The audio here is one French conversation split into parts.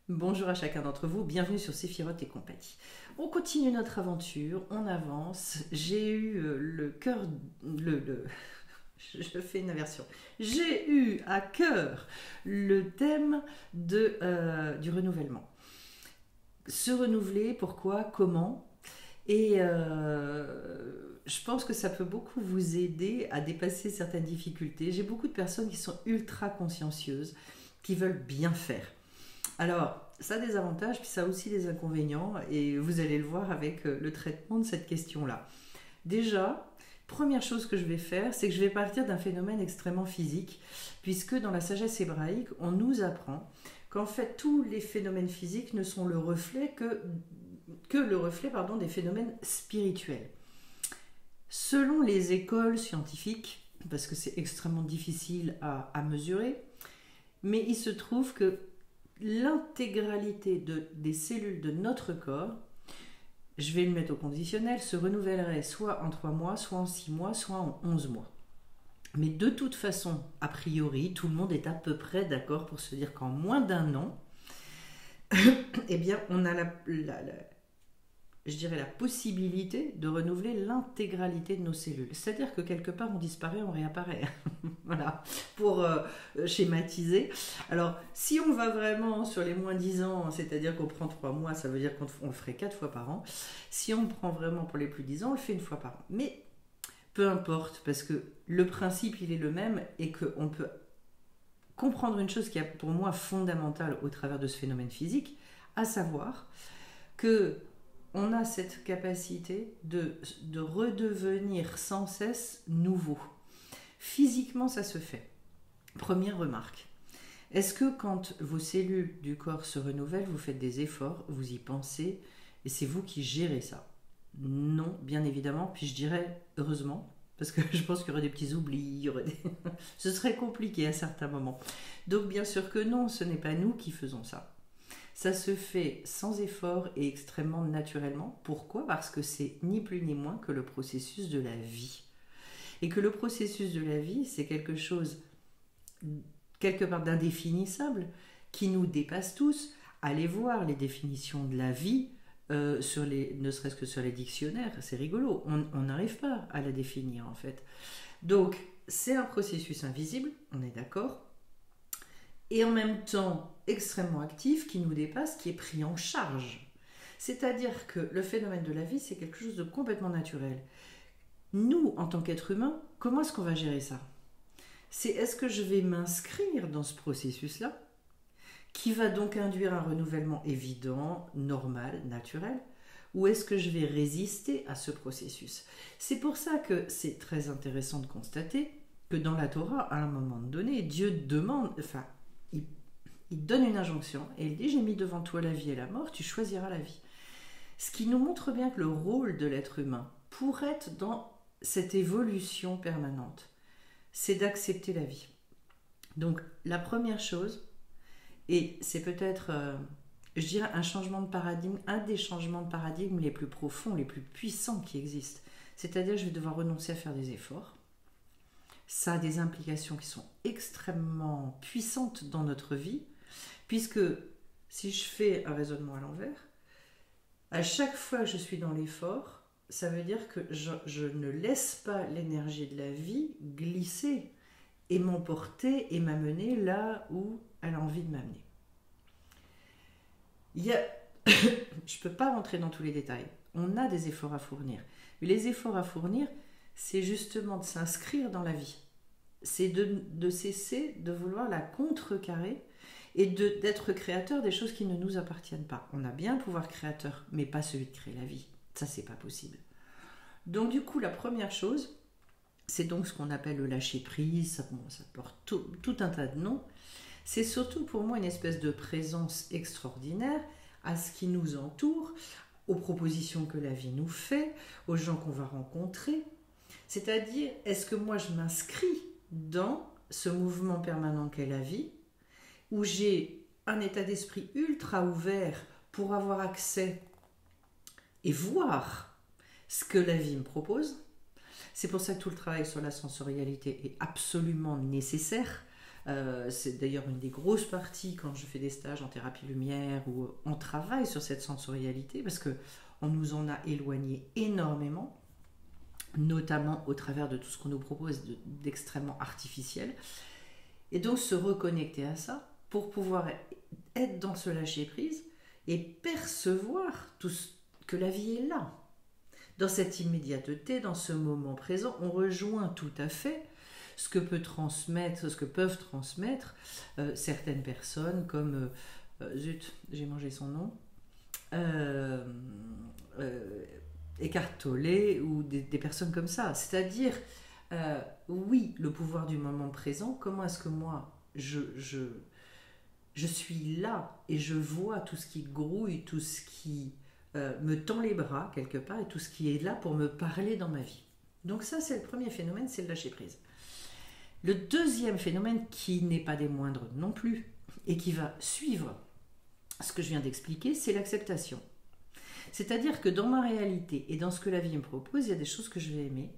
Bonjour à chacun d'entre vous, bienvenue sur Séphiroth et compagnie. On continue notre aventure, on avance. J'ai eu le cœur, je fais une inversion. J'ai eu à cœur le thème du renouvellement. Se renouveler, pourquoi, comment. Et je pense que ça peut beaucoup vous aider à dépasser certaines difficultés. J'ai beaucoup de personnes qui sont ultra consciencieuses, qui veulent bien faire. Alors, ça a des avantages, puis ça a aussi des inconvénients, et vous allez le voir avec le traitement de cette question-là. Déjà, première chose que je vais faire, c'est que je vais partir d'un phénomène extrêmement physique, puisque dans la sagesse hébraïque, on nous apprend qu'en fait, tous les phénomènes physiques ne sont le reflet que le reflet des phénomènes spirituels. Selon les écoles scientifiques, parce que c'est extrêmement difficile à mesurer, mais il se trouve que l'intégralité des cellules de notre corps, je vais le mettre au conditionnel, se renouvellerait soit en 3 mois, soit en 6 mois, soit en 11 mois. Mais de toute façon, a priori, tout le monde est à peu près d'accord pour se dire qu'en moins d'un an, eh bien, on a la possibilité de renouveler l'intégralité de nos cellules. C'est-à-dire que quelque part, on disparaît, on réapparaît. Voilà, pour schématiser. Alors, si on va vraiment sur les moins 10 ans, c'est-à-dire qu'on prend 3 mois, ça veut dire qu'on le ferait 4 fois par an. Si on prend vraiment pour les plus 10 ans, on le fait une fois par an. Mais peu importe, parce que le principe, il est le même, et qu'on peut comprendre une chose qui est pour moi fondamentale au travers de ce phénomène physique, à savoir que on a cette capacité de redevenir sans cesse nouveau. Physiquement, ça se fait. Première remarque. Est-ce que quand vos cellules du corps se renouvellent, vous faites des efforts, vous y pensez, et c'est vous qui gérez ça? Non, bien évidemment, puis je dirais heureusement, parce que je pense qu'il y aurait des petits oublis, ce serait compliqué à certains moments. Donc bien sûr que non, ce n'est pas nous qui faisons ça. Ça se fait sans effort et extrêmement naturellement. Pourquoi? Parce que c'est ni plus ni moins que le processus de la vie. Et que le processus de la vie, c'est quelque chose, quelque part d'indéfinissable, qui nous dépasse tous. Allez voir les définitions de la vie, ne serait-ce que sur les dictionnaires, c'est rigolo, on n'arrive pas à la définir en fait. Donc, c'est un processus invisible, on est d'accord, et en même temps extrêmement actif, qui nous dépasse, qui est pris en charge. C'est-à-dire que le phénomène de la vie, c'est quelque chose de complètement naturel. Nous, en tant qu'êtres humains, comment est-ce qu'on va gérer ça? Est-ce que je vais m'inscrire dans ce processus-là, qui va donc induire un renouvellement évident, normal, naturel, ou est-ce que je vais résister à ce processus? C'est pour ça que c'est très intéressant de constater que dans la Torah, à un moment donné, Dieu demande, il donne une injonction et il dit: j'ai mis devant toi la vie et la mort, tu choisiras la vie. Ce qui nous montre bien que le rôle de l'être humain, pour être dans cette évolution permanente, c'est d'accepter la vie. Donc la première chose, et c'est peut-être, je dirais, un changement de paradigme, un des changements de paradigme les plus profonds, les plus puissants qui existent. C'est-à-dire, je vais devoir renoncer à faire des efforts. Ça a des implications qui sont extrêmement puissantes dans notre vie, puisque si je fais un raisonnement à l'envers, à chaque fois que je suis dans l'effort, ça veut dire que je ne laisse pas l'énergie de la vie glisser et m'emporter et m'amener là où elle a envie de m'amener. Je ne peux pas rentrer dans tous les détails. On a des efforts à fournir. Mais les efforts à fournir, c'est justement de s'inscrire dans la vie. C'est de cesser de vouloir la contrecarrer et d'être créateur des choses qui ne nous appartiennent pas. On a bien le pouvoir créateur, mais pas celui de créer la vie. Ça, c'est pas possible. Donc du coup, la première chose, c'est donc ce qu'on appelle le lâcher-prise, ça porte tout un tas de noms. C'est surtout pour moi une espèce de présence extraordinaire à ce qui nous entoure, aux propositions que la vie nous fait, aux gens qu'on va rencontrer. C'est-à-dire, est-ce que moi je m'inscris dans ce mouvement permanent qu'est la vie, où j'ai un état d'esprit ultra ouvert pour avoir accès et voir ce que la vie me propose? C'est pour ça que tout le travail sur la sensorialité est absolument nécessaire, C'est d'ailleurs une des grosses parties quand je fais des stages en thérapie lumière où on travaille sur cette sensorialité parce que on nous en a éloigné énormément, notamment au travers de tout ce qu'on nous propose d'extrêmement artificiel. Et donc se reconnecter à ça pour pouvoir être dans ce lâcher-prise et percevoir tout ce que la vie est là. Dans cette immédiateté, dans ce moment présent, on rejoint tout à fait ce que peuvent transmettre certaines personnes comme zut, j'ai mangé son nom, Eckhart Tolle ou des personnes comme ça. C'est-à-dire, oui, le pouvoir du moment présent, comment est-ce que moi, je suis là et je vois tout ce qui grouille, tout ce qui me tend les bras quelque part et tout ce qui est là pour me parler dans ma vie. Donc ça, c'est le premier phénomène, c'est le lâcher-prise. Le deuxième phénomène, qui n'est pas des moindres non plus, et qui va suivre ce que je viens d'expliquer, c'est l'acceptation. C'est-à-dire que dans ma réalité et dans ce que la vie me propose, il y a des choses que je vais aimer,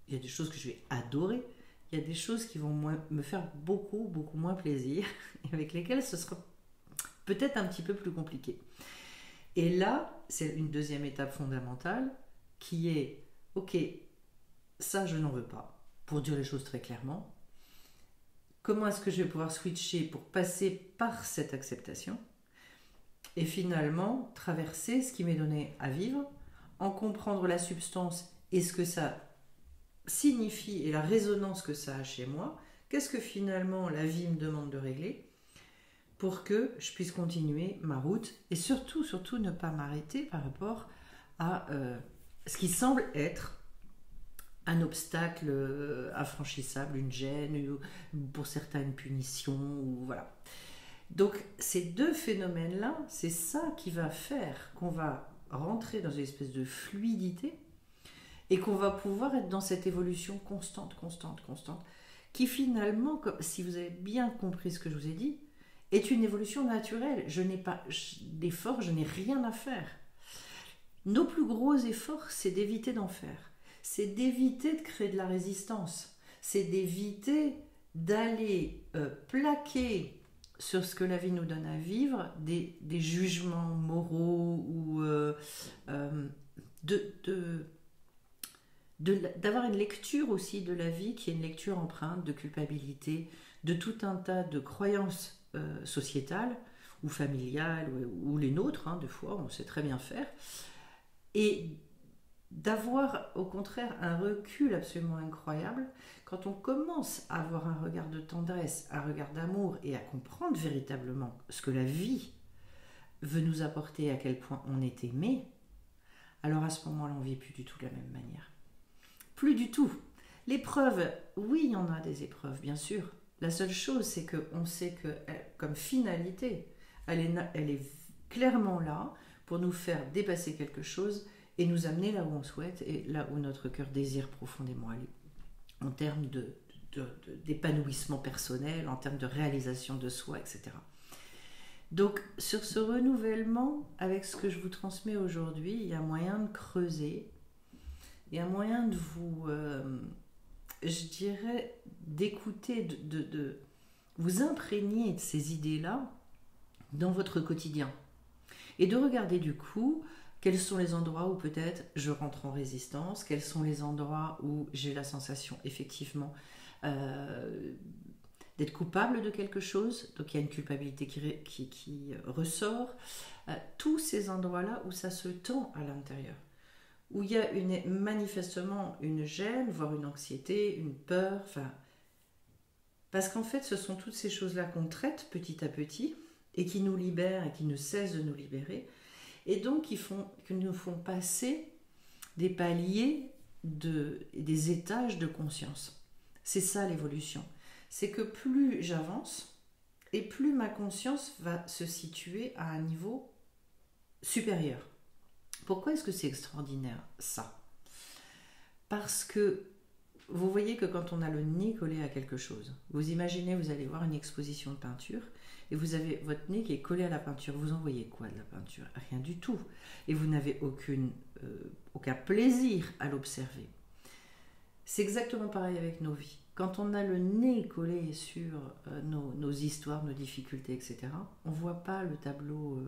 il y a des choses que je vais adorer, il y a des choses qui vont me faire beaucoup moins plaisir, et avec lesquelles ce sera peut-être un petit peu plus compliqué. Et là, c'est une deuxième étape fondamentale qui est, ok, ça je n'en veux pas, pour dire les choses très clairement. Comment est-ce que je vais pouvoir switcher pour passer par cette acceptation et finalement traverser ce qui m'est donné à vivre, en comprendre la substance et ce que ça signifie et la résonance que ça a chez moi, qu'est-ce que finalement la vie me demande de régler pour que je puisse continuer ma route et surtout ne pas m'arrêter par rapport à ce qui semble être un obstacle infranchissable, une gêne, ou pour certains une punition, ou voilà. Donc ces deux phénomènes-là, c'est ça qui va faire qu'on va rentrer dans une espèce de fluidité et qu'on va pouvoir être dans cette évolution constante, qui finalement, si vous avez bien compris ce que je vous ai dit, est une évolution naturelle. Je n'ai pas d'effort, je n'ai rien à faire. Nos plus gros efforts, c'est d'éviter d'en faire. C'est d'éviter de créer de la résistance. C'est d'éviter d'aller plaquer sur ce que la vie nous donne à vivre des jugements moraux ou d'avoir une lecture aussi de la vie qui est une lecture empreinte de culpabilité, de tout un tas de croyances sociétales ou familiales ou les nôtres, hein, des fois on sait très bien faire, et d'avoir au contraire un recul absolument incroyable quand on commence à avoir un regard de tendresse, un regard d'amour et à comprendre véritablement ce que la vie veut nous apporter, à quel point on est aimé. Alors à ce moment-là on ne vit plus du tout de la même manière. Plus du tout. L'épreuve, oui, il y en a des épreuves, bien sûr. La seule chose, c'est qu'on sait que, comme finalité, elle est clairement là pour nous faire dépasser quelque chose et nous amener là où on souhaite et là où notre cœur désire profondément aller. En termes d'épanouissement personnel, en termes de réalisation de soi, etc. Donc, sur ce renouvellement, avec ce que je vous transmets aujourd'hui, il y a moyen de creuser. Il y a moyen de vous, je dirais, d'écouter, de vous imprégner de ces idées-là dans votre quotidien. Et de regarder du coup quels sont les endroits où peut-être je rentre en résistance, quels sont les endroits où j'ai la sensation effectivement d'être coupable de quelque chose, donc il y a une culpabilité qui ressort, tous ces endroits-là où ça se tend à l'intérieur, où il y a manifestement une gêne, voire une anxiété, une peur, parce qu'en fait ce sont toutes ces choses-là qu'on traite petit à petit et qui nous libèrent et qui ne cessent de nous libérer, et donc qui nous font passer des paliers, des étages de conscience. C'est ça l'évolution. C'est que plus j'avance et plus ma conscience va se situer à un niveau supérieur. Pourquoi est-ce que c'est extraordinaire ça? Parce que vous voyez que quand on a le nez collé à quelque chose, vous imaginez, vous allez voir une exposition de peinture et vous avez votre nez qui est collé à la peinture. Vous en voyez quoi de la peinture? Rien du tout. Et vous n'avez aucun plaisir à l'observer. C'est exactement pareil avec nos vies. Quand on a le nez collé sur nos histoires, nos difficultés, etc., on ne voit pas le tableau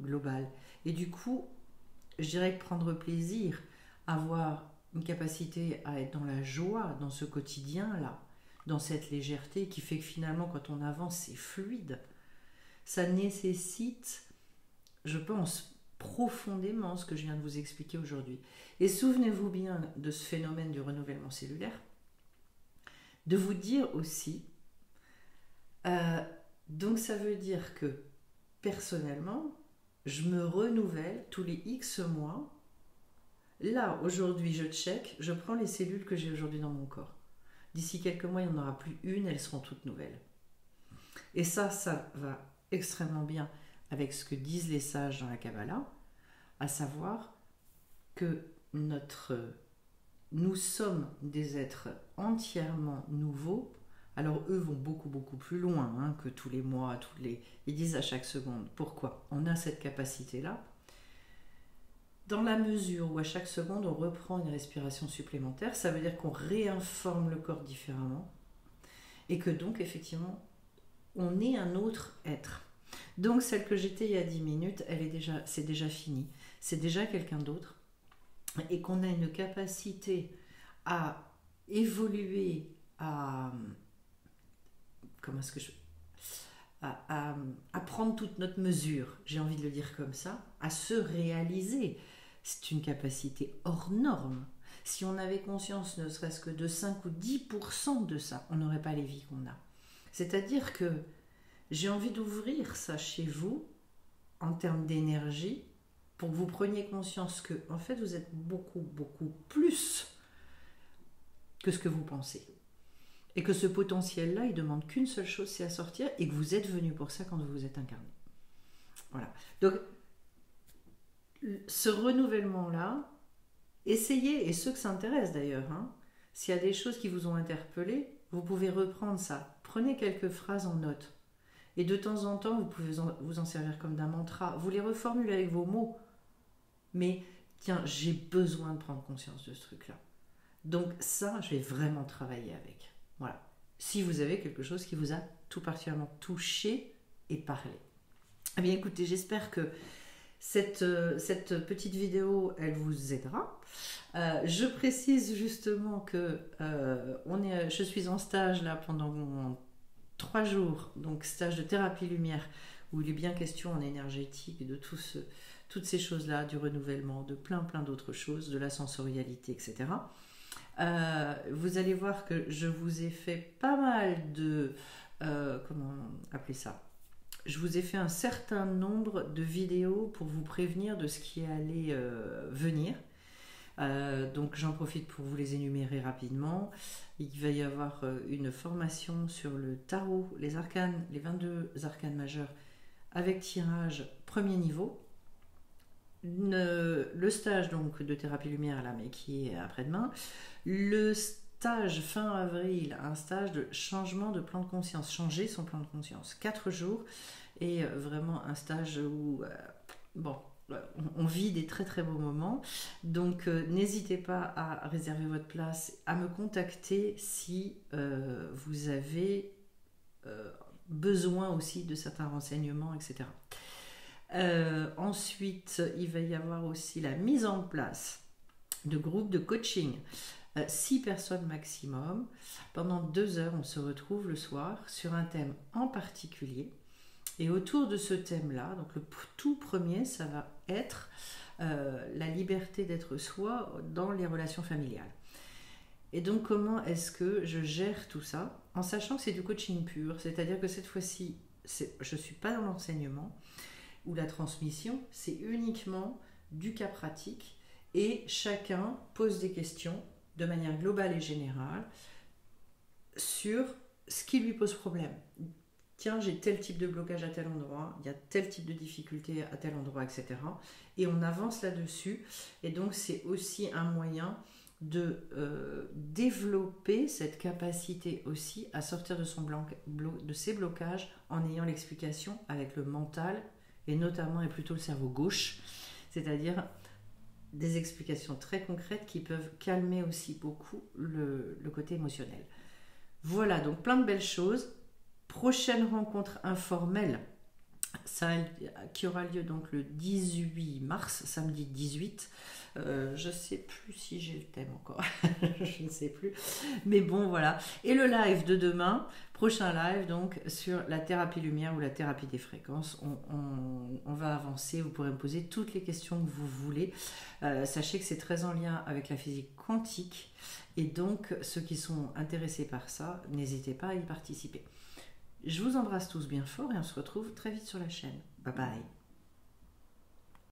global. Et du coup, je dirais que prendre plaisir, avoir une capacité à être dans la joie, dans ce quotidien-là, dans cette légèreté qui fait que finalement, quand on avance, c'est fluide. Ça nécessite, je pense, profondément ce que je viens de vous expliquer aujourd'hui. Et souvenez-vous bien de ce phénomène du renouvellement cellulaire, de vous dire aussi, donc ça veut dire que personnellement, je me renouvelle tous les X mois. Là, aujourd'hui, je check, je prends les cellules que j'ai aujourd'hui dans mon corps. D'ici quelques mois, il n'y en aura plus une, elles seront toutes nouvelles. Et ça va extrêmement bien avec ce que disent les sages dans la Kabbalah, à savoir que nous sommes des êtres entièrement nouveaux. Alors eux vont beaucoup plus loin que tous les mois, ils disent à chaque seconde. Pourquoi? On a cette capacité-là. Dans la mesure où à chaque seconde on reprend une respiration supplémentaire, ça veut dire qu'on réinforme le corps différemment et que donc effectivement on est un autre être. Donc celle que j'étais il y a 10 minutes, c'est déjà fini. C'est déjà quelqu'un d'autre et qu'on a une capacité à évoluer, à prendre toute notre mesure, j'ai envie de le dire comme ça, à se réaliser. C'est une capacité hors norme. Si on avait conscience ne serait-ce que de 5 ou 10% de ça, on n'aurait pas les vies qu'on a. C'est-à-dire que j'ai envie d'ouvrir ça chez vous en termes d'énergie pour que vous preniez conscience que en fait vous êtes beaucoup plus que ce que vous pensez. Et que ce potentiel-là, il demande qu'une seule chose, c'est à sortir, et que vous êtes venu pour ça quand vous vous êtes incarné. Voilà. Donc, ce renouvellement-là, essayez, et ceux que ça intéresse d'ailleurs, s'il y a des choses qui vous ont interpellé, vous pouvez reprendre ça. Prenez quelques phrases en note. Et de temps en temps, vous pouvez vous en servir comme d'un mantra. Vous les reformulez avec vos mots. Mais, tiens, j'ai besoin de prendre conscience de ce truc-là. Donc ça, je vais vraiment travailler avec. Voilà. Si vous avez quelque chose qui vous a tout particulièrement touché et parlé. Eh bien écoutez, j'espère que cette petite vidéo, elle vous aidera. Je précise justement que je suis en stage là pendant 3 jours, donc stage de thérapie lumière, où il est bien question en énergétique de toutes ces choses-là, du renouvellement, de plein d'autres choses, de la sensorialité, etc. Vous allez voir que je vous ai fait pas mal de... comment appeler ça? Je vous ai fait un certain nombre de vidéos pour vous prévenir de ce qui allait venir. Donc j'en profite pour vous les énumérer rapidement. Il va y avoir une formation sur le tarot, les arcanes, les 22 arcanes majeurs avec tirage premier niveau. Le stage donc de thérapie lumière là, mais qui est après-demain. Le stage fin avril, un stage de changement de plan de conscience, changer son plan de conscience, 4 jours, et vraiment un stage où on vit des très beaux moments. Donc n'hésitez pas à réserver votre place, à me contacter si vous avez besoin aussi de certains renseignements, etc. Ensuite, il va y avoir aussi la mise en place de groupes de coaching, 6 personnes maximum. Pendant 2 heures, on se retrouve le soir sur un thème en particulier. Et autour de ce thème-là, donc le tout premier, ça va être la liberté d'être soi dans les relations familiales. Et donc, comment est-ce que je gère tout ça en sachant que c'est du coaching pur, c'est-à-dire que cette fois-ci, je ne suis pas dans l'enseignement ou la transmission, c'est uniquement du cas pratique et chacun pose des questions de manière globale et générale sur ce qui lui pose problème. Tiens, j'ai tel type de blocage à tel endroit, il y a tel type de difficulté à tel endroit, etc. Et on avance là-dessus. Et donc, c'est aussi un moyen de développer cette capacité aussi à sortir de ses blocages en ayant l'explication avec le mental et notamment et plutôt le cerveau gauche, c'est-à-dire des explications très concrètes qui peuvent calmer aussi beaucoup le côté émotionnel. Voilà, donc plein de belles choses. Prochaine rencontre informelle, ça, qui aura lieu donc le 18 mars, samedi 18. Je ne sais plus si j'ai le thème encore, je ne sais plus. Mais bon, voilà. Et le live de demain, prochain live donc sur la thérapie lumière ou la thérapie des fréquences. On va avancer, vous pourrez me poser toutes les questions que vous voulez. Sachez que c'est très en lien avec la physique quantique. Et donc, ceux qui sont intéressés par ça, n'hésitez pas à y participer. Je vous embrasse tous bien fort et on se retrouve très vite sur la chaîne. Bye bye.